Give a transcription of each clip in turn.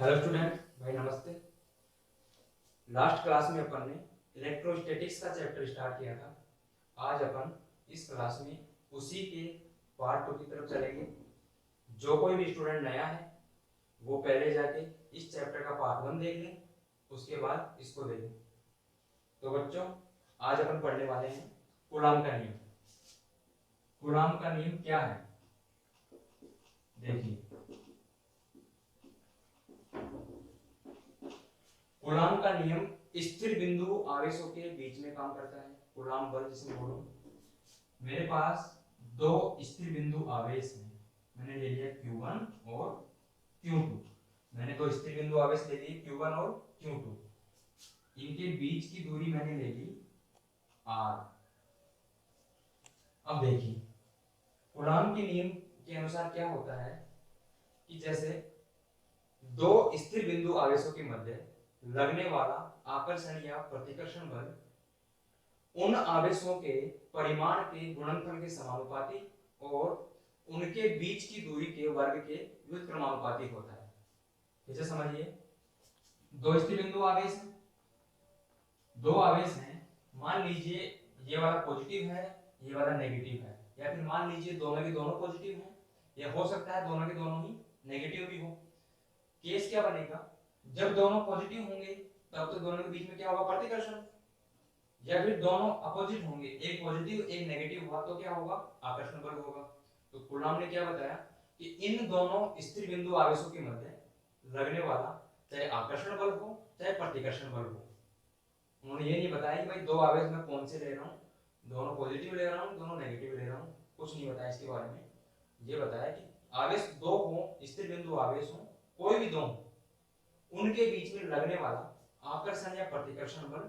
Hello student भाई, नमस्ते। Last class में अपन ने इलेक्ट्रोस्टैटिक्स का चैप्टर स्टार्ट किया था। आज अपन इस क्लास में उसी के पार्ट 2 की तरफ चलेंगे। जो कोई भी स्टूडेंट नया है वो पहले जाके इस चैप्टर का पार्ट 1 देख लें, उसके बाद इसको देखें। तो बच्चों, आज अपन पढ़ने वाले हैं कूलॉम का नियम। कूलॉम का नियम क्या है, देखिए। कूलॉम का नियम स्थिर बिंदु आवेशों के बीच में काम करता है। कूलॉम बल जिसे बोलो, मेरे पास दो स्थिर बिंदु आवेश हैं। मैंने ले लिया Q1 और Q2। मैंने दो स्थिर बिंदु आवेश ले लिए Q1 और Q2। इनके बीच की दूरी मैंने ले ली R। अब देखिए, कूलॉम के नियम के अनुसार क्या होता है कि जैसे दो स्थिर बिंदु आवेशों के मध्य लगने वाला आकर्षण या प्रतिकर्षण बल उन आवेशों के परिमाण के गुणनफल के समानुपाती और उनके बीच की दूरी के वर्ग के व्युत्क्रमानुपाती होता है। इसे समझिए, दो स्थिर बिंदु आवेश हैं, दो आवेश हैं। मान लीजिए ये वाला पॉजिटिव है, ये वाला नेगेटिव है, या फिर मान लीजिए दोनों के दोनों पॉजिटिव हैं, या हो सकता है दोनों के दोनों ही नेगेटिव भी हो। केस क्या बनेगा, जब दोनों पॉजिटिव होंगे तब तो दोनों के बीच में क्या होगा, प्रतिकर्षण। या फिर दोनों अपोजिट होंगे, एक पॉजिटिव एक नेगेटिव हुआ तो क्या होगा, आकर्षण बल होगा। तो कूलॉम ने क्या बताया कि इन दोनों स्थिर बिंदु आवेशों के मध्य लगने वाला चाहे आकर्षण बल हो चाहे प्रतिकर्षण बल हो। उन्होंने ये नहीं बताया कि भाई दो आवेश में कौन से ले रहा हूँ, दोनों पॉजिटिव ले रहा हूँ दोनों नेगेटिव ले रहा हूँ, कुछ नहीं बताया इसके बारे में। ये बताया कि आवेश दो हो, स्थिर बिंदु आवेश हो, कोई भी दो, उनके बीच में लगने वाला आकर्षण या प्रतिकर्षण बल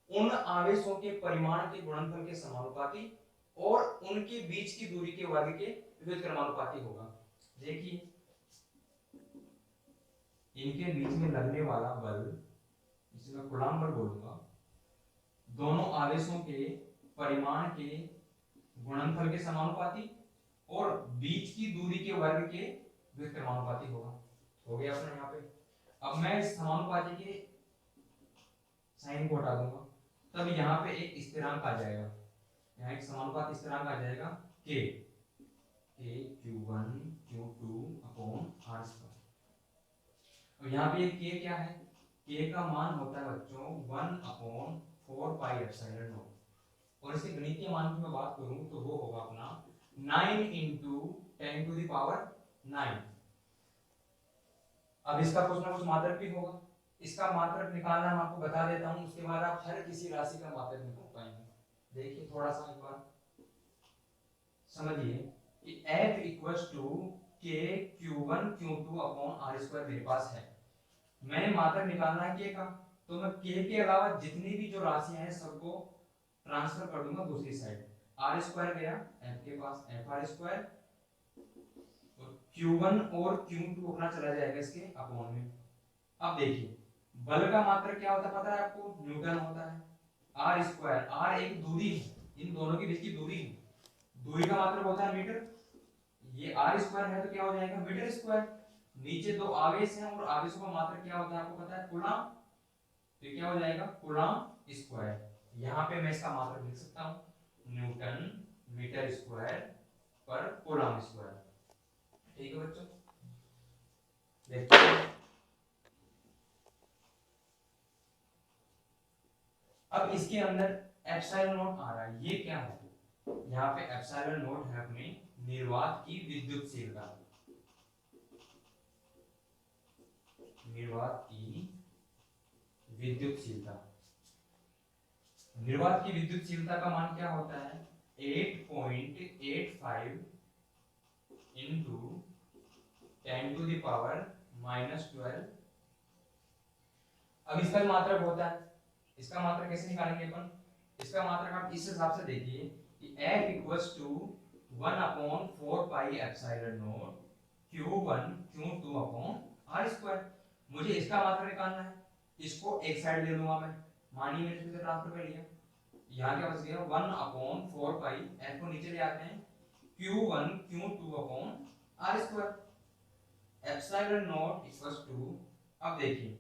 उन आवेशों के परिमाण के गुणनफल के समानुपाती और उनके बीच की दूरी के वर्ग के व्युत्क्रमानुपाती होगा। देखिए, इनके बीच में लगने वाला बल, जिसे मैं कूलॉम बल बोलूंगा, दोनों आवेशों के परिमाण के गुणनफल के समानुपाती और बीच की दूरी के वर्ग के व्युत्क्रमानुपाती होगा। हो गया अपने यहाँ पे। अब मैं इस समानुपाती के साइन को हटा दूंगा, तब यहाँ पे एक स्थिरांक आ जाएगा। यहाँ एक समानुपाती स्थिरांक आ जाएगा k, Q1 Q2 upon R square. और यहाँ पे k क्या है, k का मान होता है बच्चों 1/4 पाई एप्सिलॉन नॉट। और इसके गणितीय मान की मैं बात करूं तो वो होगा अपना 9 × 10⁹ अब इसका कुछ ना कुछ मात्रक भी होगा। इसका मात्रक निकालना मैं आपको बता देता हूं, उसके बाद आप हर किसी राशि का मात्रक निकाल पाएंगे। देखिए थोड़ा सा एक बार समझिए कि F equals to k Q1 Q2 upon R square मेरे पास है। मैंने मात्रक निकालना है k का, तो मैं k के अलावा जितनी भी जो राशियां हैं सबको ट्रांसफर कर दूंगा दूसरी साइड। R स्क्वायर गया F के पास, FR स्क्वायर, Q1 और Q2 अपना चला जाएगा इसके अपॉन में। अब देखिए, बल का मात्रक क्या होता है पता है आपको, न्यूटन होता है। R स्क्वायर, R एक दूरी है, इन दोनों के बीच की दूरी है, दूरी का मात्रक होता है मीटर। ये R स्क्वायर है तो क्या हो जाएगा, मीटर स्क्वायर। नीचे दो आवेश हैं और आवेशों का मात्रक क्या होता है आपको पता है, कूलॉम। तो क्या हो जाएगा, कूलॉम स्क्वायर। यहाँ पे मैं इसका मात्रक लिख सकता हूँ न्यूटन मीटर स्क्वायर पर कूलॉम स्क्वायर। ठीक है बच्चों, देखते हैं। अब इसके अंदर एप्सिलॉन नॉट आ रहा है, ये क्या है, यहाँ पे एप्सिलॉन नॉट है अपने निर्वात की विद्युतशीलता। निर्वात की विद्युतशीलता, निर्वात की विद्युतशीलता का मान क्या होता है, 8.85 इंटू 10⁻⁻12। अब इसका मात्रक होता है, इसका मात्रक कैसे निकालेंगे अपन, इसका मात्रक आप इस हिसाब से देखिए कि F equals to 1/4 pi epsilon naught Q1 Q2 upon R square. मुझे इसका मात्रक निकालना है, इसको एक साइड ले लूंगा मैं, मानिए मैंने इसमें ट्रांसफर कर लिया, यहाँ क्या बच गया 1/4 पाई, F को नीचे ले आते हैं, Q1 Q2 upon R square. Epsilon naught equals to, अब देखिए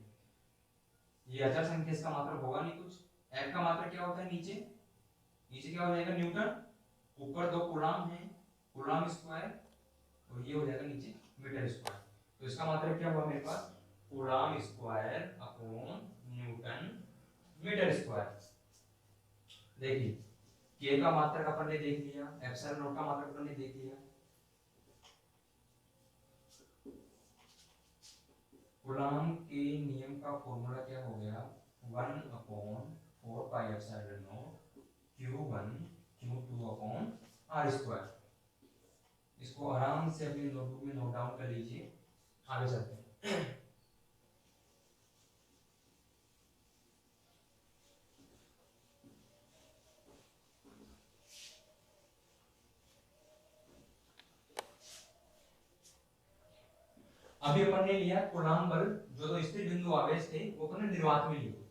ये अचर संख्या, इसका मात्रक होगा नहीं कुछ। F का मात्रक क्या होता है नीचे, नीचे क्या हो जाएगा न्यूटन, ऊपर दो कूलाम है, कूलाम स्क्वायर, और ये हो जाएगा नीचे मीटर स्क्वायर। तो इसका मात्रक क्या हुआ मेरे पास, coulomb square upon newton metre square. देखिए के का मात्रक अपन ने देख लिया, एप्सिलॉन नॉट का मात्रक अपन ने देख लिया। कूलाम के नियम का फॉर्मूला क्या हो गया, 1/4 pi epsilon naught Q1 Q2 upon R square. इसको आराम से अपनी नोटबुक में नोट डाउन कर लीजिए, आगे चलते हैं। अभी अपन ने लिया कूलाम बल, जो दो स्थिर बिंदु आवेश थे वो अपन ने निर्वात में लिए।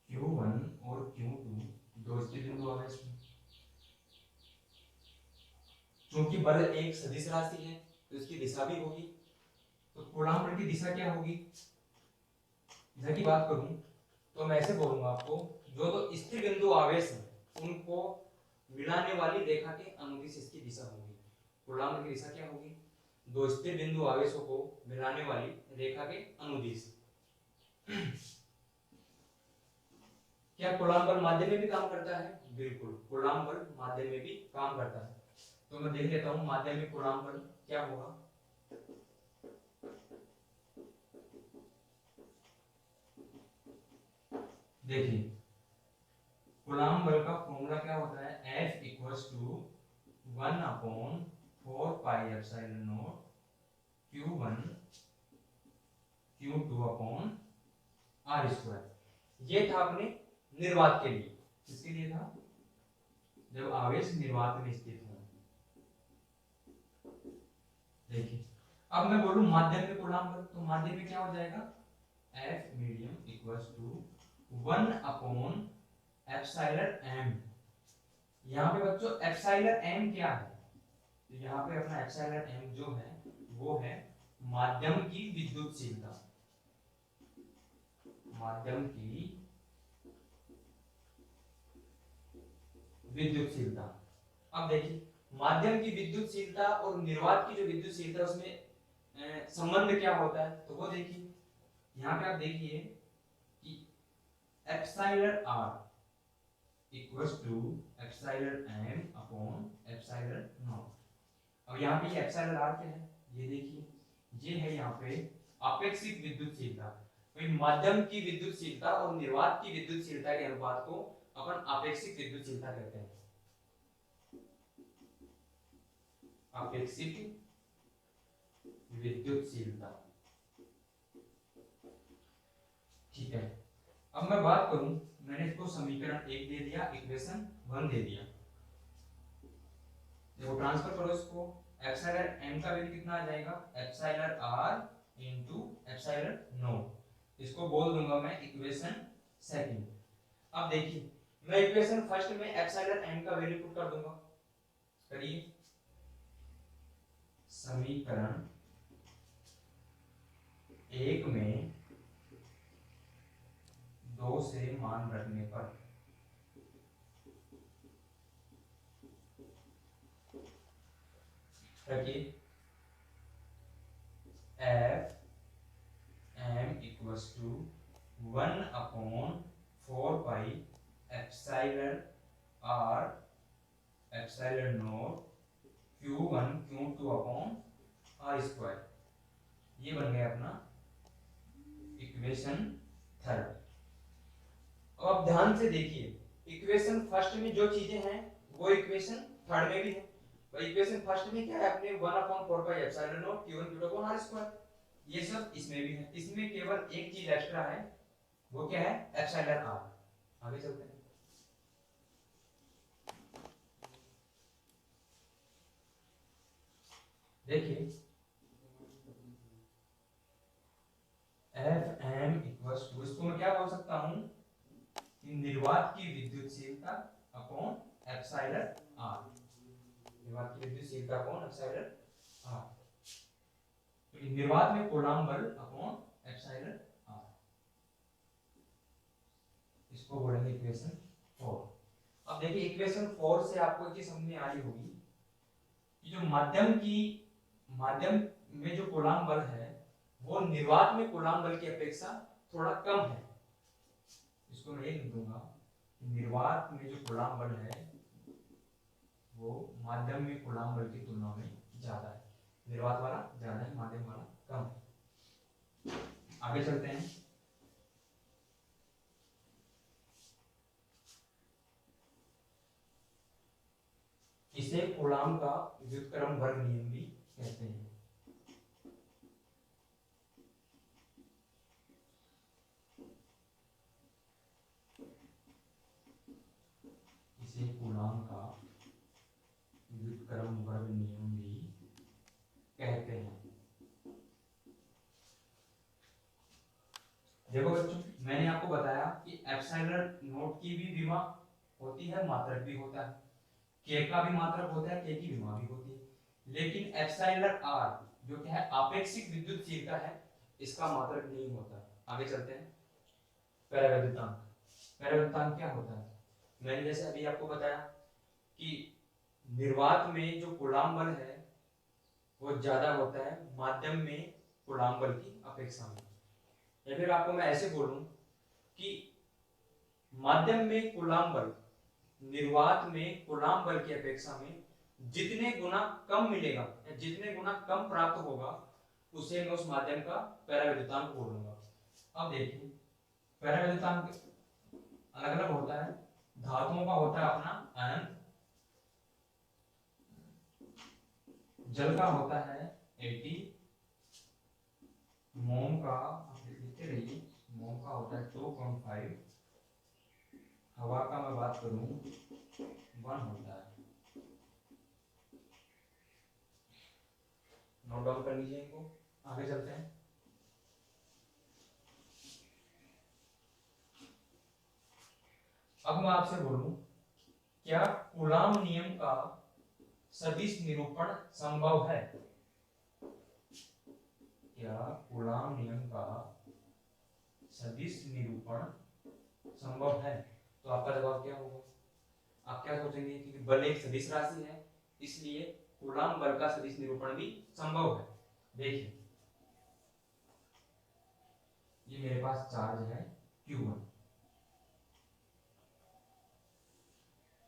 Q1 और Q2 दो स्थिर बिंदु आवेश में, क्योंकि बल एक सदिश राशि है तो इसकी दिशा भी होगी, तो कूलाम बल की दिशा क्या होगी, दिशा की बात करूं तो मैं ऐसे बोलूंगा आपको, जो दो स्थिर बिंदु आवेश हैं उनको मिलाने वाली रेखा के अनुदिश इसकी दिशा होगी। कूलाम की दिशा क्या होगी, दो स्थिर बिंदु आवेशों को मिलाने वाली रेखा के अनुदिश। क्या कूलाम बल माध्यम में भी काम करता है, बिल्कुल कूलाम बल माध्यम में भी काम करता है। तो मैं देख लेता हूं माध्यम में कूलाम बल क्या होगा। देखिए कूलाम बल का फॉर्मूला क्या होता है, F equals to 1/4 pi epsilon naught Q1 Q2 upon R square. ये था अपने निर्वात के लिए, किसके लिए था, जब आवेश निर्वात में स्थित हो। देखिए अब मैं बोलूं माध्यम में कूलाम बल, तो माध्यम में क्या हो जाएगा, F मीडियम इक्वल्स टू 1/एप्सिलॉन m। यहाँ पे बच्चों एप्सिलॉन m क्या है, तो यहाँ पे अपना एप्सिलॉन m जो है वो है माध्यम की विद्युतशीलता, माध्यम की विद्युतशीलता। अब देखिए माध्यम की विद्युतशीलता और निर्वात की जो विद्युतशीलता है उसमें संबंध क्या होता है, तो वो देखिए यहाँ पे आप देखिए कि epsilon r equals to epsilon m upon epsilon naught. अब यहाँ पे ये एप्सिलॉन r क्या है, ये देखिए ये है यहाँ पे आपेक्षिक विद्युतशीलता। तो माध्यम की विद्युतशीलता और निर्वात की विद्युतशीलता के अनुपात को अपन आपेक्षिक विद्युतशीलता कहते हैं, आपेक्षिक विद्युतशीलता। ठीक है, अब मैं बात करूं, मैंने इसको समीकरण 1 दे दिया, इक्वेशन 1 दे दिया। देखो ट्रांसफर करो इसको, एप्सिलॉन m का वैल्यू कितना आ जाएगा, epsilon r into epsilon not. इसको बोल दूंगा मैं इक्वेशन सेकंड। अब देखिए मैं इक्वेशन फर्स्ट में एप्सिलॉन m का वैल्यू पुट कर दूंगा, करिए। समीकरण 1 में 2 से मान रखने पर रखिए F m equals to 1/4 pi epsilon r epsilon naught Q1 Q2 upon R square. ये बन गया अपना इक्वेशन थर्ड। अब आप ध्यान से देखिए इक्वेशन फर्स्ट में जो चीजें हैं वो इक्वेशन थर्ड में भी है। तो इक्वेशन फर्स्ट में क्या है, अपने 1/4 pi epsilon naught Q1 Q2 upon R square, ये सब इसमें भी है। इसमें केवल एक चीज एक्स्ट्रा है, वो क्या है, एप्सिलॉन r। आगे चलते हैं। देखिए एफ एम इक्वल्स टू, इसको मैं क्या बोल सकता हूं कि निर्वात की विद्युतशीलता अपॉन एप्सिलॉन r। विद्युतशीलता अपॉन एप्सिलॉन आर, तो निर्वात में कूलाम्ब बल अपॉन एप्सिलॉन आर, इसको बोलेंगे इक्वेशन 4। अब देखिए इक्वेशन 4 से आपको एक चीज समझ में आई होगी कि जो माध्यम में जो कूलाम्ब बल है वो निर्वात में कूलाम्ब बल की अपेक्षा थोड़ा कम है। इसको मैं ये लिख दूंगा, निर्वात में जो कूलाम्ब बल है वो माध्यम में कूलाम्ब बल की तुलना में ज्यादा है। निर्वात वाला ज्यादा है, माध्यम वाला कम है। आगे चलते हैं। इसे कूलाम्ब का व्युत्क्रम वर्ग नियम भी कहते हैं। इसे कूलाम्ब का व्युत्क्रम वर्ग नियम भी कहते हैं। देखो बच्चों, मैंने आपको बताया कि एप्सिलॉन नोट की भी विमा होती है, मात्रक भी होता है, के का भी मात्रक होता है, के की विमा भी होती है, लेकिन एप्सिलॉन आर जो कि है आपेक्षिक विद्युतशीलता है, इसका मात्रक नहीं होता। आगे चलते हैं। परावैद्युतांक। परावैद्युतांक क्या होता है? मैंने जैसे अभी आपको बताया कि निर्वात में जो कूलाम्ब बल है वो ज्यादा होता है माध्यम में कूलाम्ब बल की अपेक्षा में। या फिर आपको मैं ऐसे बोलूं कि माध्यम में कूलाम्ब बल निर्वात में कूलाम्ब बल की अपेक्षा में जितने गुना कम मिलेगा या जितने गुना कम प्राप्त होगा उसे मैं उस माध्यम का परावैद्युतांक बोलूंगा। अब देखिए परावैद्युतांक अलग अलग होता है। धातुओं का होता है अपना अनंत, जल का होता है 80, मोम का आप लिखते रहिए, मोम का होता है 2.5, हवा का मैं बात करूं 1 होता है। नोट डाउन कर लीजिए इनको। आगे चलते हैं। अब मैं आपसे बोलूं, क्या कूलाम्ब नियम का सदिश निरूपण संभव है? क्या कूलाम्ब नियम का सदिश निरूपण संभव है? तो आपका जवाब क्या होगा? आप क्या सोचेंगे कि बल एक सदिश राशि है इसलिए कूलाम्ब बल का सदिश निरूपण भी संभव है। देखिए ये मेरे पास चार्ज है Q1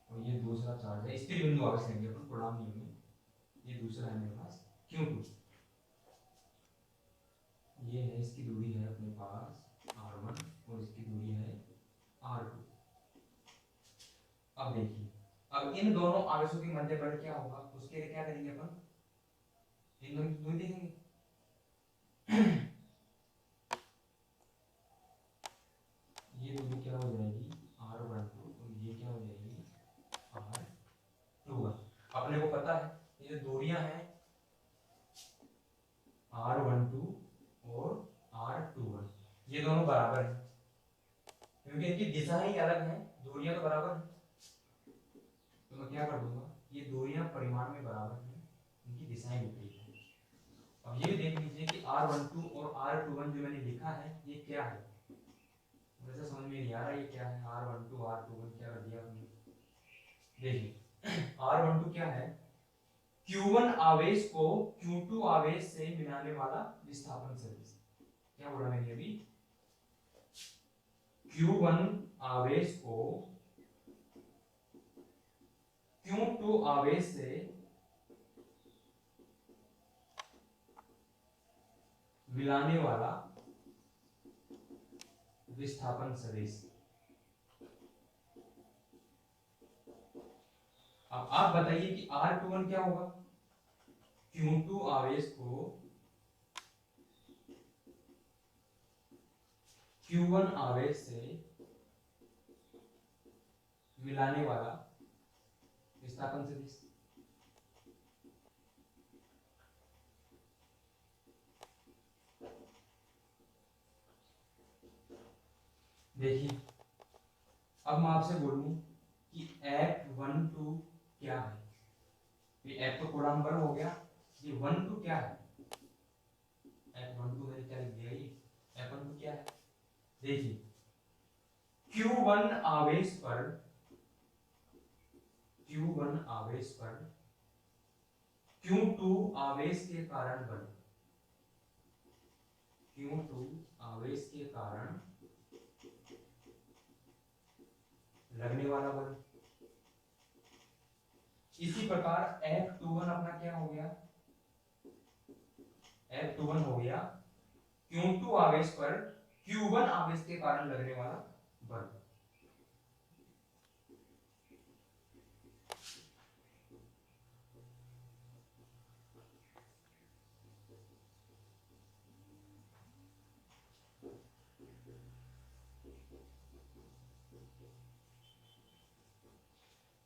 और ये दूसरा चार्ज है, स्थिर बिंदु आवेश लेंगे अपन कूलाम्ब नियम में। ये दूसरा है मेरे पास Q2, ये है इसकी दूरी है अपने पास R1 और इसकी दूरी है R2। अब देखिए, अब इन दोनों आवेशों के मध्य बल क्या होगा उसके लिए क्या करेंगे अपन, इन दोनों की दूरी देखेंगे। ये दूरी क्या हो जाएगी R12 और ये क्या हो जाएगी R21। अपने को पता है ये जो दूरियां हैं R12 और R21 ये दोनों बराबर हैं क्योंकि इनकी दिशा ही अलग है, दूरियां तो बराबर हैं। तो मैं क्या कर दूंगा, ये दूरियां परिमाण में बराबर हैं, इनकी दिशाएं विपरीत हैं। अब ये देख लीजिए कि R12 और R21 जो मैंने लिखा है ये क्या है, मुझे समझ में नहीं आ रहा ये क्या है। R12 R21 क्या कर दिया आपने? देखिए R12 क्या है, Q1 आवेश को Q2 आवेश से मिलाने वाला विस्थापन सदिश। क्या बोला मैंने अभी, Q1 आवेश को Q2 आवेश से मिलाने वाला विस्थापन सदिश। अब आप बताइए कि R21 क्या होगा, Q2 आवेश को Q1 आवेश से मिलाने वाला विस्थापन सदिश। देखिए अब मैं आपसे बोलूं कि F12 क्या है, F तो कूलाम बल हो गया, ये 1 2 क्या है, F12 मैंने क्या लिख दिया, ये F12 क्या है, देखिए Q1 आवेश पर, Q1 आवेश पर Q2 आवेश के कारण बल, Q2 आवेश के कारण लगने वाला बल। इसी प्रकार F21 अपना क्या हो गया, F21 हो गया Q2 आवेश पर Q1 आवेश के कारण लगने वाला बल।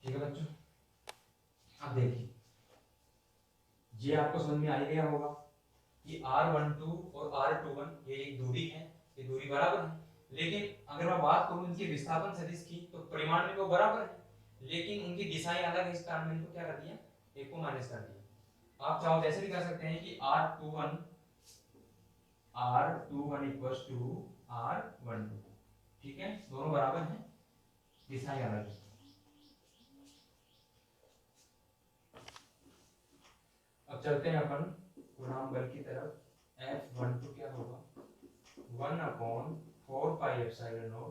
ठीक है बच्चों, अब देखिए ये आपको समझ में आ ही गया होगा कि R12 और R21 ये एक दूरी है, ये दूरी बराबर है, लेकिन अगर मैं बात करूं इनके विस्थापन सदिश की तो परिमाण में वो बराबर है, लेकिन उनकी दिशाएं अलग है, इस कारण मैंने इनको क्या कर दिया, एक को माइनस कर दिया। आप चाहो वैसे भी कर सकते हैं कि R21 इक्वल्स टू R12, ठीक है, दोनों बराबर हैं, दिशाएं अलग है। अब चलते हैं अपन गुणांक बल की तरफ। F12 क्या होगा, 1/4πε0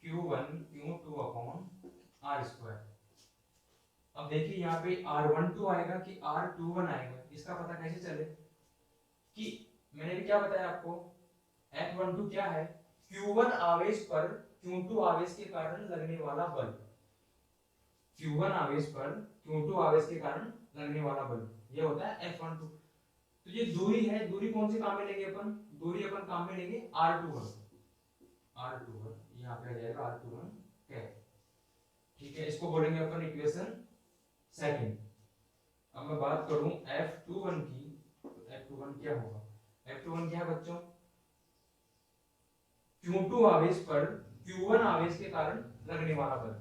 Q1 Q2 upon R square. अब देखिए यहाँ पे R12 आएगा कि R21 आएगा, इसका पता कैसे चले, कि मैंने भी क्या बताया आपको, F12 क्या है, Q1 आवेश पर Q2 आवेश के कारण लगने वाला बल, Q1 आवेश पर Q2 आवेश के कारण लगने वाला बल, ये होता है F12। तो ये दूरी है, दूरी कौन से काम में लेंगे अपन, दूरी अपन काम में लेंगे R21, यहाँ पे आ जाएगा R21 कैप, ठीक है, इसको बोलेंगे अपन इक्वेशन सेकंड। अब मैं बात करूं F21 की, तो F21 क्या होगा, F21 क्या है बच्चों, Q2 आवेश पर Q1 आवेश के कारण लगने वाला बल,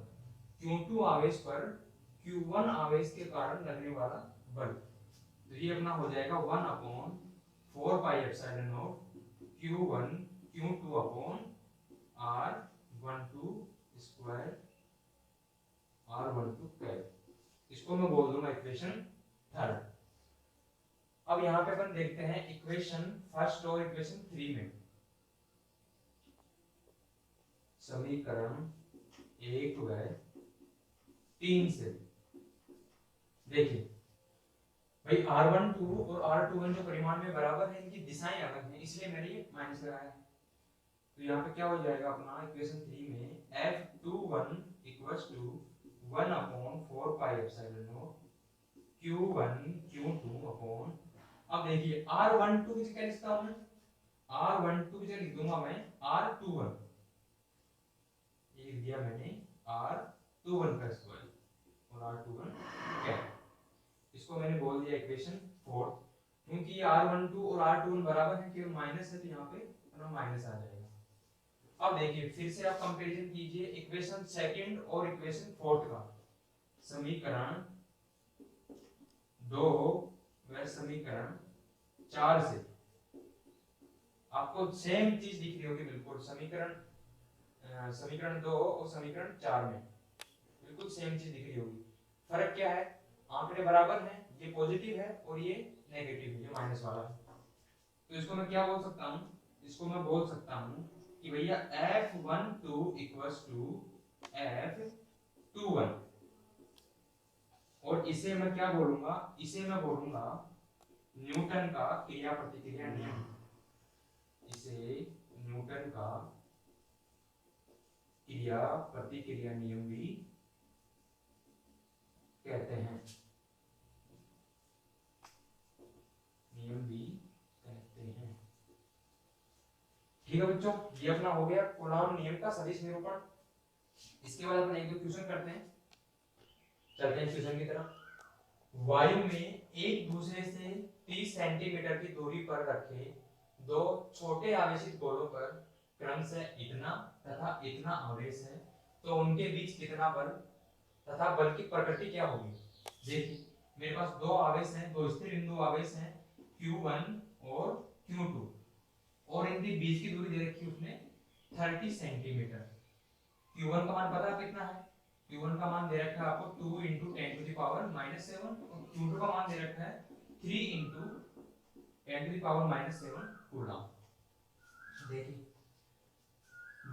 Q2 आवेश पर Q1 आवेश के कारण लगने वाला बल, तो ये अपना हो जाएगा 1/4πε0 Q1 Q2 upon R12 square R12 cap, इसको मैं बोल दूंगा इक्वेशन थर्ड। अब यहाँ पे अपन देखते हैं इक्वेशन फर्स्ट और इक्वेशन 3 में, समीकरण 1 व 3 से देखिए भाई R12 और R21 जो परिमाण में बराबर है, इनकी दिशाएं अलग हैं, इसलिए मैंने ये माइनस लगाया है। तो यहाँ पे क्या हो जाएगा अपना इक्वेशन 3 में F21 equals to 1/4πε0 Q1 Q2 upon, अब देखिए R12 की क्या लिखता हूं मैं, R12 की लिख दूंगा मैं R21, ये लिख दिया मैंने R21 का स्क्वायर और R21 क्या, इसको मैंने बोल दिया इक्वेशन 4, क्योंकि ये R12 और R21 बराबर है, केवल माइनस है तो यहाँ पे अपना माइनस आ जाएगा। अब देखिए फिर से आप कंपैरिजन कीजिए इक्वेशन सेकंड और इक्वेशन फोर्थ का, समीकरण 2 व समीकरण 4 से आपको सेम चीज दिख रही होगी बिल्कुल, समीकरण 2 और समीकरण 4 में बिल्कुल सेम चीज दिख रही होगी। फर्क क्या है, आंकड़े बराबर हैं, ये पॉजिटिव है और ये नेगेटिव है, ये माइनस वाला है। तो इसको मैं क्या बोल सकता हूँ, इसको मैं बोल सकता हूँ कि भैया F12 इक्वल्स टू F21, और इसे मैं क्या बोलूंगा, इसे मैं बोलूंगा न्यूटन का क्रिया प्रतिक्रिया नियम, इसे न्यूटन का क्रिया प्रतिक्रिया नियम भी कहते हैं, नियम भी कहते हैं। ठीक है बच्चों, ये अपना हो गया कूलॉम नियम का सदिश निरूपण। इसके बाद अपन एक दो क्वेश्चन करते हैं, चलते हैं क्वेश्चन की तरफ। वायु में एक दूसरे से 30 सेंटीमीटर की दूरी पर रखे दो छोटे आवेशित गोलों पर क्रमशः इतना तथा इतना आवेश है, तो उनके बीच कितना बल तथा बल की प्रकृति क्या होगी। देखिए मेरे पास दो आवेश हैं, दो स्थिर बिंदु आवेश हैं Q1 और Q2 और इनके बीच की दूरी दे रखी है उसने 30 सेंटीमीटर। Q1 का मान पता है कितना है? Q1 का मान दे रखा है आपको 2 × 10⁻⁻7 और Q2 का मान दे रखा है 3 × 10⁻⁻7 कूलम। देखिए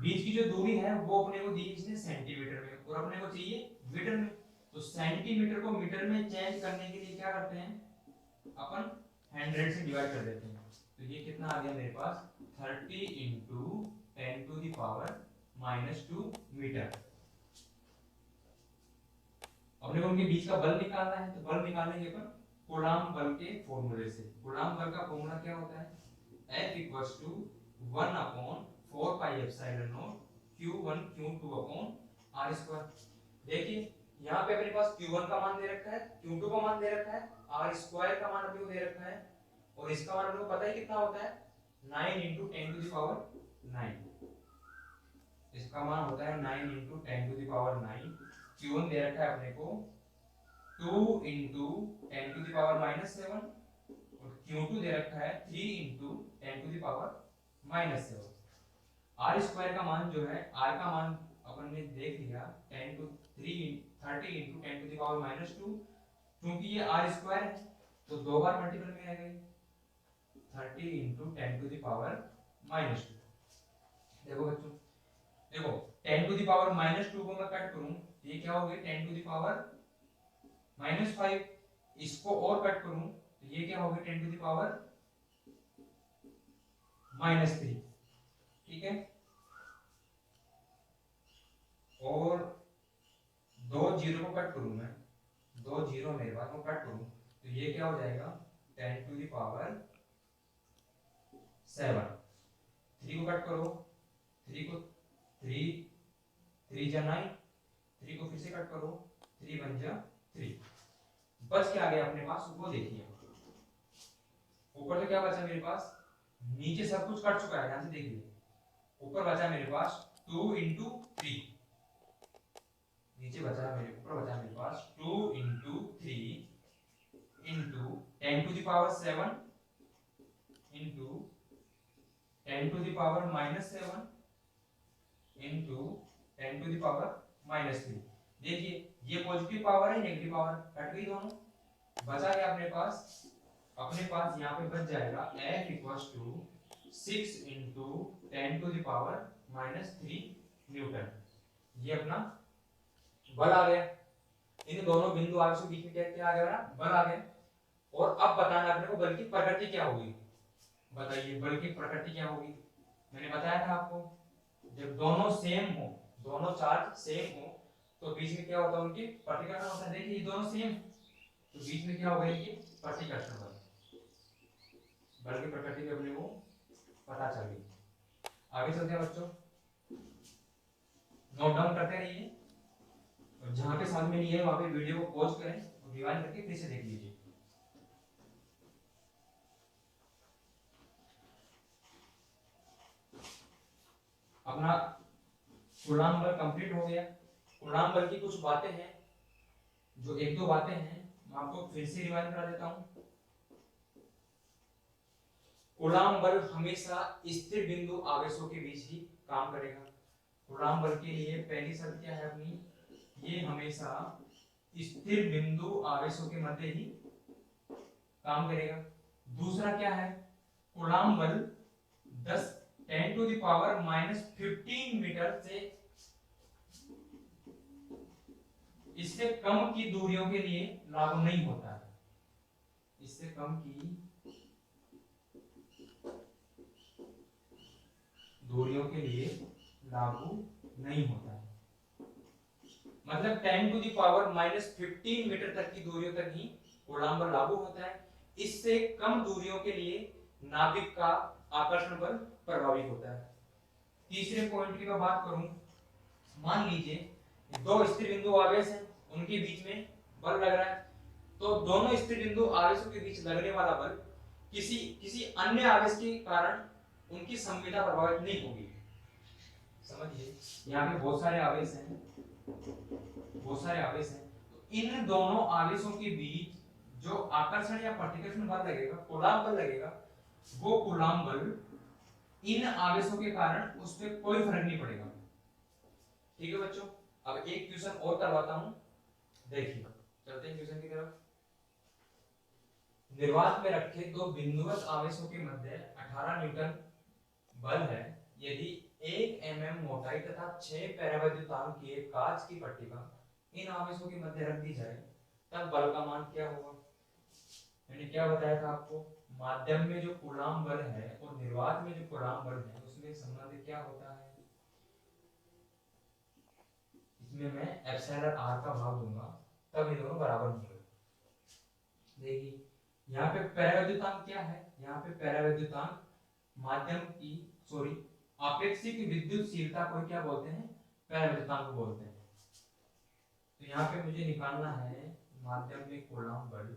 बीच की जो दूरी है वो अपने को दी इसने सेंटीमीटर में और अपने को चाहिए मीटर में। तो सेंटीमीटर को मीटर में चेंज करने के लिए क्या करते हैं, अपन 100 से डिवाइड कर देते हैं। तो ये कितना आ गया मेरे पास 30 × 10⁻⁻2 मीटर। अपने को उनके बीच का बल निकालना है, तो बल निकालेंगे अपन कूलम्ब बल के फॉर्मूले से। कूलम्ब बल का फॉर्मूला क्या होता है? F = 1/4πε0 Q1 Q2/r²। देखिए यहाँ पे अपने पास Q1 का मान दे रखा है, Q2 का मान दे रखा है, r² का मान अपने को दे रखा है और इसका मान अपने को पता है कितना होता है 9 × 10⁹। इसका मान होता है 9 × 10⁹। Q1 दे रखा है अपने को 2 × 10⁻⁻7 और Q2 दे रखा है 3 × 10⁻⁻7। r² का मान जो है, r का मान अपन ने देख लिया 30 × 10⁻⁻2। क्योंकि ये r² है तो दो बार मल्टीपल में आ गई 30 × 10⁻⁻2। देखो बच्चों, देखो 10⁻⁻2 को मैं कट करूं ये क्या हो गई 10⁻⁻5। इसको और कट करूं तो ये क्या हो गई 10⁻⁻3। ठीक है, और दो जीरो को कट करूं मैं, दो जीरो मेरे पास को कट करूं तो ये क्या हो जाएगा 10⁻7। 3 को कट करो, 3 को 3 जा 9, 3 को फिर से कट करो 3 1 जा 3। बच क्या गया अपने पास वो देखिए। ऊपर तो क्या बचा मेरे पास, नीचे सब कुछ कट चुका है, ध्यान से देखिए। ऊपर बचा मेरे पास 2 × 3, नीचे बचा मेरे ऊपर बचा मेरे पास 2 × 3 × 10⁻7 × 10⁻⁻7 × 10⁻⁻3। देखिए ये पॉजिटिव पावर है, नेगेटिव पावर कट गई दोनों। बचा क्या अपने पास यहाँ पे बच जाएगा F = 6 × 10⁻⁻3 न्यूटन। ये अपना बल आ गया। इन दोनों बिंदु आवेश के बीच में क्या आ गया, बल आ गया। और अब बताना अपने को बल की प्रकृति क्या होगी। बताइए बल की प्रकृति क्या होगी। मैंने बताया था आपको, जब दोनों सेम हो, दोनों चार्ज सेम हो तो बीच में क्या होता है उनकी प्रतिकर्षण होता है। देखिए ये दोनों सेम तो बीच में क्या होगा इनकी प्रतिकर्षण बल। बल की प्रकृति भी अपने को पता चल गई। आगे चलते हैं बच्चों, नोट डाउन करते रहिए और जहां पे समझ में नहीं है वहां पे वीडियो को पॉज करें और रिवाइंड करके फिर से देख लीजिए। अपना कूलम्ब बल कंप्लीट हो गया। कूलम्ब बल की कुछ बातें हैं, जो एक दो बातें हैं मैं आपको फिर से रिवाइंड करा देता हूं। कूलम्ब बल हमेशा स्थिर बिंदु आवेशों के बीच ही काम करेगा। कूलम्ब बल के लिए पहली शर्त क्या है अपनी, ये हमेशा स्थिर बिंदु आवेशों के मध्य ही काम करेगा। दूसरा क्या है, कूलम्ब बल 10⁻⁻15 मीटर से इससे कम की दूरियों के लिए लागू नहीं होता है। इससे कम की दूरियों के लिए लागू नहीं होता है। मतलब 10⁻⁻15 मीटर तक की दूरियों तक ही कूलम्ब बल लागू होता है। इससे कम दूरियों के लिए नाभिक का आकर्षण बल प्रभावी होता है। तीसरे पॉइंट की मैं बात करूं, मान लीजिए दो स्थिर बिंदु आवेश हैं, उनके बीच में बल लग रहा है, तो दोनों स्थिर बिंदु आवेशों के बीच लगने वाला बल किसी अन्य आवेश के कारण उनकी संवेदना प्रभावित नहीं होगी। समझिए यहाँ पे बहुत सारे आवेश हैं, तो इन दोनों आवेशों के बीच जो आकर्षण या प्रतिकर्षण बल लगेगा, कूलाम बल लगेगा, वो कूलाम बल इन आवेशों के कारण उस पर कोई फर्क नहीं पड़ेगा। ठीक है बच्चों, अब एक क्वेश्चन और करवाता हूं, देखिए चलते हैं क्वेश्चन की तरफ। निर्वात में रखे दो बिंदुवत आवेशों के मध्य 18 न्यूटन बल है। यदि 1 mm मोटाई तथा 6 परावैद्युतांक की एक कांच की पट्टिका इन आवेशों के मध्य रख दी जाए, तब बल का मान क्या होगा? मैंने क्या बताया था आपको, माध्यम में जो कूलाम बल है और निर्वात में जो कूलाम बल है उसमें संबंध क्या होता है? इसमें मैं एप्सिलॉन आर का भाग दूंगा, तब ये दोनों बराबर होंगे। देखिए यहाँ पे परावैद्युतांक क्या है, यहाँ पे परावैद्युतांक माध्यम की सॉरी आपेक्षिक विद्युतशीलता को क्या बोलते हैं? परावैद्युतांक बोलते हैं। तो यहाँ पे मुझे निकालना है माध्यम में कूलाम बल,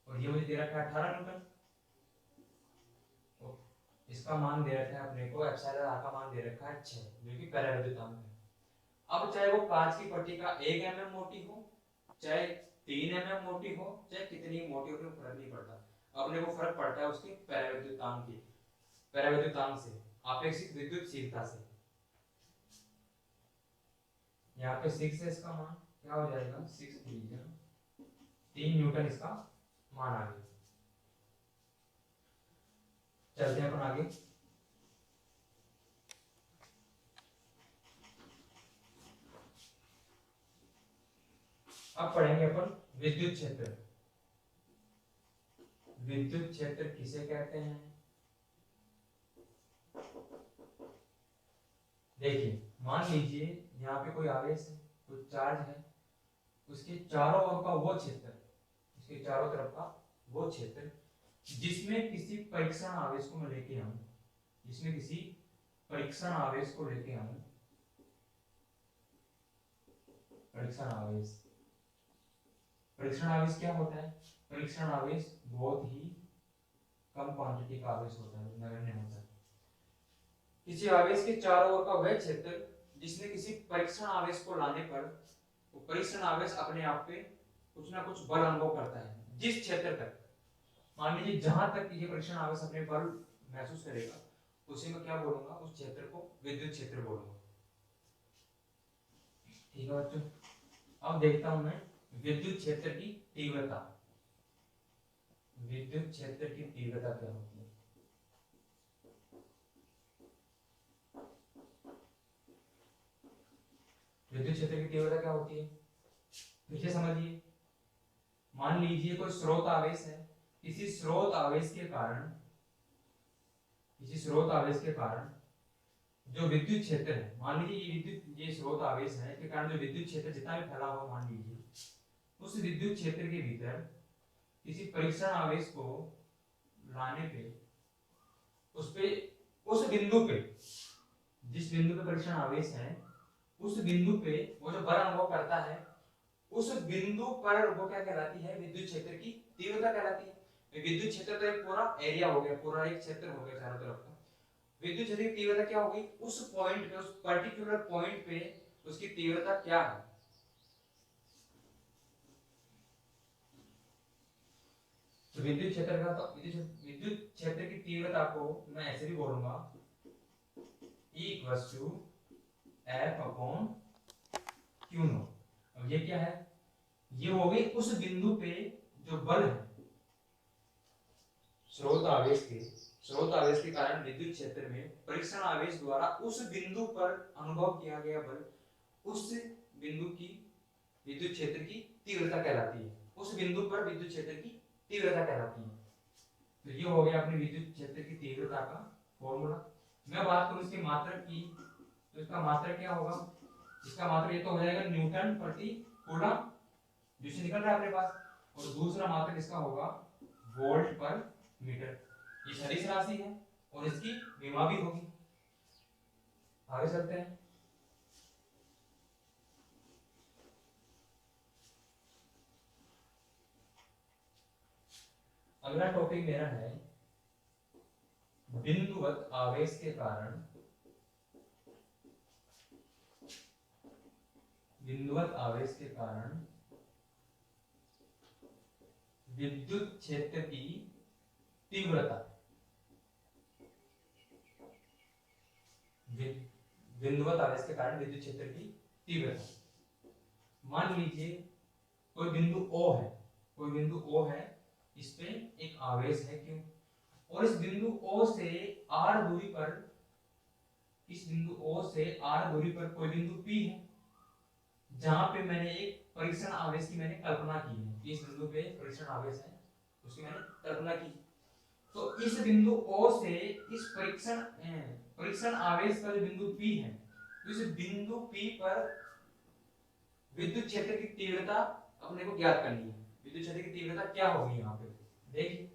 और ये मुझे दे रखा है 18 न्यूटन, तो इसका मान दे रखा है अपने को एप्सिलॉन आर का मान दे रखा है 6, जो कि परावैद्युतांक है। अब चाहे वो कांच की पट्टिका 1 mm मोटी हो, चाहे 3 mm मोटी हो, चाहे कितनी मोटी हो, फर्क नहीं पड़ता। अपने को फर्क पड़ता है उसके परावैद्युतांक से, आपेक्षिक विद्युतशीलता से। यहाँ पे 6 है, इसका मान क्या हो जाएगा? 6 3 न्यूटन इसका मान आ गया। चलते हैं अपन आगे। अब पढ़ेंगे अपन विद्युत क्षेत्र। विद्युत क्षेत्र किसे कहते हैं? देखिए मान लीजिए यहाँ पे कोई आवेश है, कोई चार्ज है, उसके चारों ओर का वो क्षेत्र, उसके चारों तरफ का वो क्षेत्र जिसमें किसी परीक्षण आवेश को मैं लेके आऊं, जिसमें किसी परीक्षण आवेश को लेके आऊं, परीक्षण आवेश, परीक्षण आवेश क्या होता है? परीक्षण आवेश बहुत ही कम क्वांटिटी का आवेश होता है, नगण्य होता है। किसी आवेश के चारों ओर का वह क्षेत्र जिसमें किसी परीक्षण आवेश को लाने पर वो परीक्षण आवेश अपने आप पे कुछ ना कुछ बल अनुभव करता है। जिस क्षेत्र तक, मान लीजिए जहां तक ये परीक्षण आवेश अपने बल महसूस करेगा, उसे मैं क्या बोलूंगा? उस क्षेत्र को विद्युत क्षेत्र बोलूंगा। ठीक है बच्चों, अब देखता हूं मैं विद्युत क्षेत्र की तीव्रता। विद्युत क्षेत्र की तीव्रता क्या होती है? विद्युत क्षेत्र की तीव्रता क्या होती है? पीछे समझिए, मान लीजिए कोई स्रोत आवेश है, किसी स्रोत आवेश के कारण, किसी स्रोत आवेश के कारण जो विद्युत क्षेत्र है, मान लीजिए ये विद्युत, ये स्रोत आवेश है के कारण जो विद्युत क्षेत्र जितना भी फैला हुआ, मान लीजिए उस विद्युत क्षेत्र के भीतर किसी परीक्षण आवेश को लाने पे उस पे, उस बिंदु पे, जिस बिंदु पे परीक्षण आवेश है, उस बिंदु पे वो जो बल अनुभव करता है, उस बिंदु पर वो क्या कहलाती है? विद्युत क्षेत्र की तीव्रता कहलाती है। विद्युत क्षेत्र तो एक पूरा एरिया हो गया, पूरा एक क्षेत्र हो गया चारों तरफ का। विद्युत क्षेत्र की तीव्रता क्या होगी? उस पॉइंट पे, उस पर्टिकुलर पॉइंट पे उसकी तीव्रता क्या है? तो विद्युत क्षेत्र का, तो विद्युत क्षेत्र की तीव्रता को मैं ऐसे भी बोलूंगा, E equals to F upon Q naught. अब ये क्या है? ये हो गई उस बिंदु पे जो बल है स्रोत आवेश के, स्रोत आवेश के कारण विद्युत क्षेत्र में परीक्षण आवेश द्वारा उस बिंदु पर अनुभव किया गया बल, उस बिंदु की विद्युत क्षेत्र की तीव्रता कहलाती है। उस बिंदु पर विद्युत क्षेत्र की तीव्रता कहलाती है। तो ये हो गया अपनी विद्युत क्षेत्र की तीव्रता का फॉर्मूला। मैं बात करूं इसके मात्रक की, तो इसका मात्रक क्या होगा? इसका मात्रक ये तो हो जाएगा न्यूटन प्रति कूलम, जिससे निकल रहा है अपने पास, और दूसरा मात्रक इसका होगा वोल्ट पर मीटर। ये सदिश राशि है और इसकी विमा भी होगी। आगे चलते हैं। अगला टॉपिक मेरा है बिंदुवत आवेश के कारण, बिंदुवत आवेश के कारण विद्युत क्षेत्र की तीव्रता, बिंदुवत आवेश के कारण विद्युत क्षेत्र की तीव्रता। मान लीजिए कोई बिंदु O है, कोई बिंदु O है, इस पे एक आवेश है क्यों, और इस बिंदु O से r दूरी पर, इस बिंदु O से r दूरी पर कोई बिंदु P है, जहां पे मैंने एक परीक्षण आवेश की मैंने कल्पना की है। इस बिंदु पे परीक्षण आवेश है, उसकी मैंने कल्पना की। तो इस बिंदु O से इस परीक्षण आवेश का जो बिंदु P है, तो इस बिंदु P पर विद्युत क्षेत्र की तीव्रता अपने को ज्ञात करनी है। विद्युत क्षेत्र की तीव्रता क्या होगी यहाँ पे देखिए,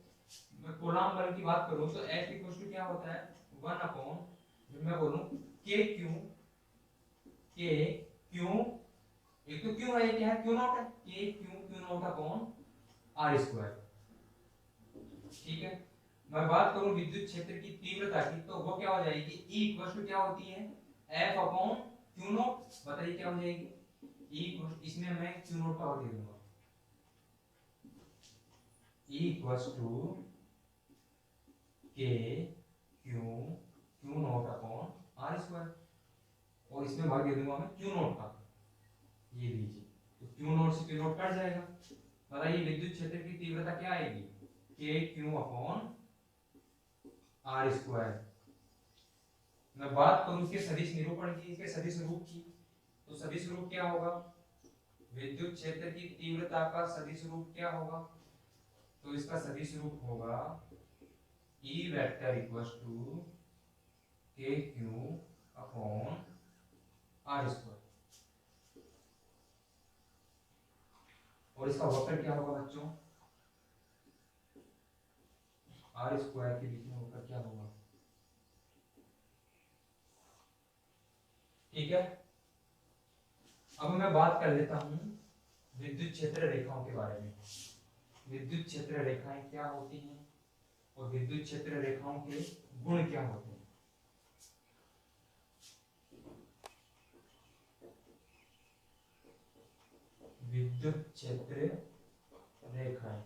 मैं कूलॉम बल की बात करूं तो F इक्वल टू क्या होता है, 1 अपॉन, जब मैं बोलूं K Q, एक तो क्यू है, ये क्या है, क्यू नॉट है, K Q naught upon R square. ठीक है, मैं बात करूं विद्युत क्षेत्र की तीव्रता की, तो वो क्या हो जाएगी, E इक्वल टू क्या होती है, F अपॉन क्यू नॉट। बताइए क्या हो जाएगी, E इसमें मैं क्यू नॉट का दे दूंगा, E equal to K Q naught upon R square, और इसमें भाग दे दूंगा मैं क्यू नॉट का, ये लीजिए, तो क्यू नॉट से क्यू नॉट कट जाएगा। बताइए विद्युत क्षेत्र की तीव्रता क्या आएगी, K Q upon R square. मैं बात करूं इसके सदिश निरूपण की, इसके सदिश रूप की, तो सदिश रूप क्या होगा, विद्युत क्षेत्र की तीव्रता का सदिश रूप क्या होगा, तो इसका सदिश रूप होगा E vector equal to K Q upon R square, और इसका वक्र क्या होगा बच्चों, R स्क्वायर के बीच में वक्र क्या होगा। ठीक है, अब मैं बात कर लेता हूं विद्युत क्षेत्र रेखाओं के बारे में। विद्युत क्षेत्र रेखाएं क्या होती हैं और विद्युत क्षेत्र रेखाओं के गुण क्या होते हैं। विद्युत क्षेत्र रेखाएं,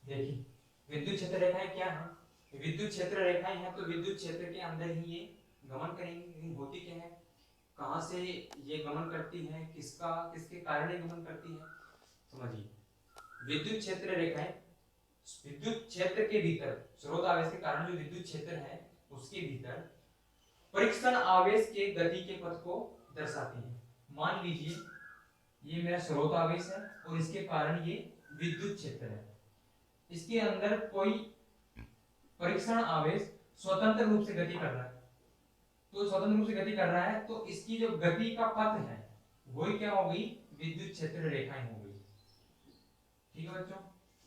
देखिए विद्युत क्षेत्र रेखाएं क्या है, विद्युत क्षेत्र रेखाएं हैं तो विद्युत क्षेत्र के अंदर ही ये गमन करेंगी, लेकिन होती क्या है, कहां से ये गमन करती है, किसके कारण ये गमन करती है, समझिए। विद्युत क्षेत्र रेखाएं विद्युत क्षेत्र के भीतर, स्रोत आवेश के कारण जो विद्युत क्षेत्र है उसके भीतर परीक्षण आवेश के गति के पथ को दर्शाती है। मान लीजिए ये मेरा स्रोत आवेश है और इसके कारण ये विद्युत क्षेत्र है, इसके अंदर कोई परीक्षण आवेश स्वतंत्र रूप से गति कर रहा है, तो स्वतंत्र रूप से गति कर रहा है तो इसकी जो गति का पथ है वही क्या हो गई, विद्युत क्षेत्र रेखाएं हो गई। ठीक है बच्चों,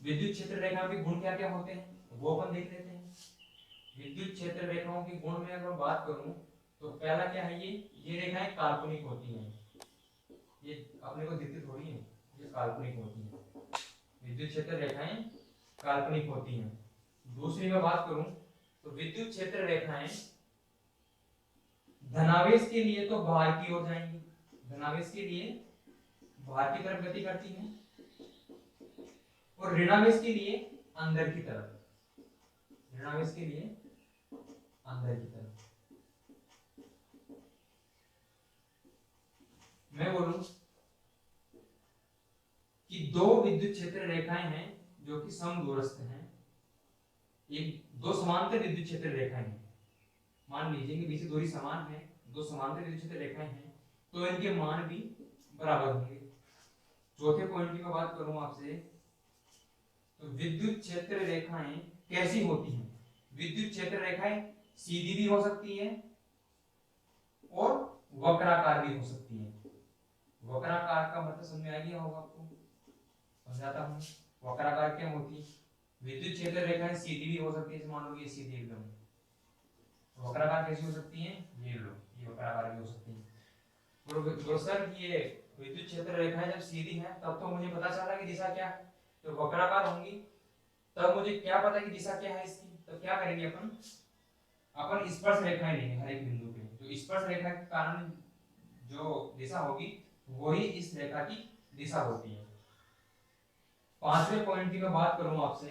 विद्युत क्षेत्र रेखाओं के गुण क्या क्या होते हैं वो अपन देख लेते हैं। विद्युत क्षेत्र रेखाओं के गुण में अगर बात करूं तो पहला क्या है, ये रेखाएं काल्पनिक होती हैं, ये अपने को दिखती थोड़ी है, ये काल्पनिक होती हैं। विद्युत क्षेत्र रेखाएं काल्पनिक होती हैं। दूसरी में बात करूं तो विद्युत क्षेत्र रेखाएं धनावेश के लिए तो बाहर की ओर जाएंगी, धनावेश के लिए बाहर की तरफ गति करती हैं, और ऋणावेश के लिए अंदर की तरफ, ऋणावेश के लिए अंदर की तरफ। मैं बोलूं कि दो विद्युत क्षेत्र रेखाएं हैं जो कि समदूरस्थ हैं, एक दो समांतर विद्युत क्षेत्र रेखाएं हैं, मान लीजिए कि बीच दूरी समान है, दो समांतर विद्युत क्षेत्र रेखाएं हैं तो इनके मान भी बराबर होंगे। चौथे पॉइंट की मैं बात करूं आपसे तो विद्युत क्षेत्र रेखाएं कैसी होती हैं, विद्युत क्षेत्र रेखाएं सीधी भी हो सकती है और वक्राकार भी हो सकती है। वक्राकार का मतलब समझ में आ गया होगा आपको, समझाता हूं। वक्राकार क्या होती है, विद्युत क्षेत्र रेखाएं सीधी भी हो सकती है, मान लो ये सीधी एकदम, वक्राकार कैसी हो सकती है, ये लो, ये वक्राकार भी हो सकती है। और सर ये विद्युत क्षेत्र रेखाएं जब सीधी हैं तब तो मुझे पता चला कि दिशा क्या है, तो वक्राकार होंगी तब मुझे क्या पता कि दिशा क्या है इसकी, तो क्या करेंगे अपन स्पर्श रेखाएं लेंगे हर एक बिंदु पे, जो स्पर्श रेखा के कारण जो दिशा होगी वही इस रेखा की दिशा होती है। पांचवें पॉइंट की मैं बात करूं आपसे,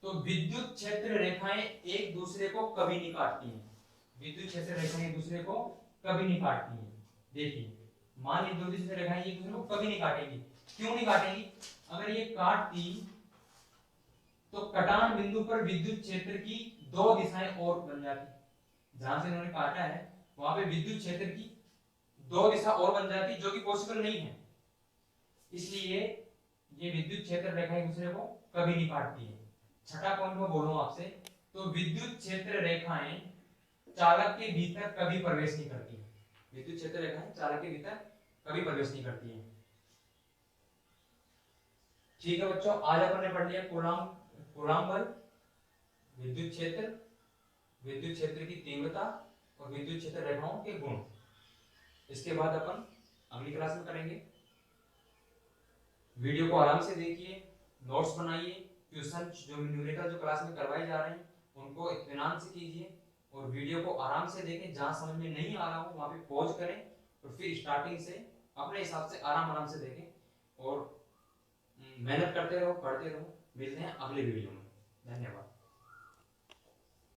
तो विद्युत क्षेत्र रेखाएं एक दूसरे को कभी नहीं काटती हैं। विद्युत क्षेत्र रेखाएं एक दूसरे को कभी नहीं काटती हैं। देखिए, मान लीजिए विद्युत क्षेत्र रेखाएं एक दूसरे को कभी नहीं काटेंगी। क्यों नहीं काटेंगी? अगर ये काटती तो कटान बिंदु पर विद्युत क्षेत्र की दो दिशाएं और बन जाती। जहां से इन्होंने काटा है वहां पे विद्युत क्षेत्र की दो दिशा और बन जाती, जो कि पॉसिबल नहीं है। इसलिए ये विद्युत क्षेत्र रेखा एक दूसरे को कभी नहीं काटती है। छठा पॉइंट में बोलूं आपसे, तो विद्युत क्षेत्र रेखाएं चालक के भीतर कभी प्रवेश नहीं करती है। विद्युत क्षेत्र रेखाएं चालक के भीतर कभी प्रवेश नहीं करती है। ठीक है बच्चों, आज अपन ने पढ़ लिया कूलॉम बल, विद्युत क्षेत्र की तीव्रता और विद्युत क्षेत्र रेखाओं के गुण। इसके बाद अपन अगली क्लास में करेंगे। वीडियो को आराम से देखिए, नोट्स बनाइए, क्वेश्चन जो न्यूमेरिकल जो क्लास में करवाए जा रहे हैं उनको इत्मीनान से कीजिए और वीडियो को आराम से देखें। जहां समझ में नहीं आ रहा हो वहां पे पॉज करें और फिर स्टार्टिंग से अपने हिसाब से आराम से देखें और मेहनत करते रहो, पढ़ते रहो। मिलते हैं अगले वीडियो में। धन्यवाद।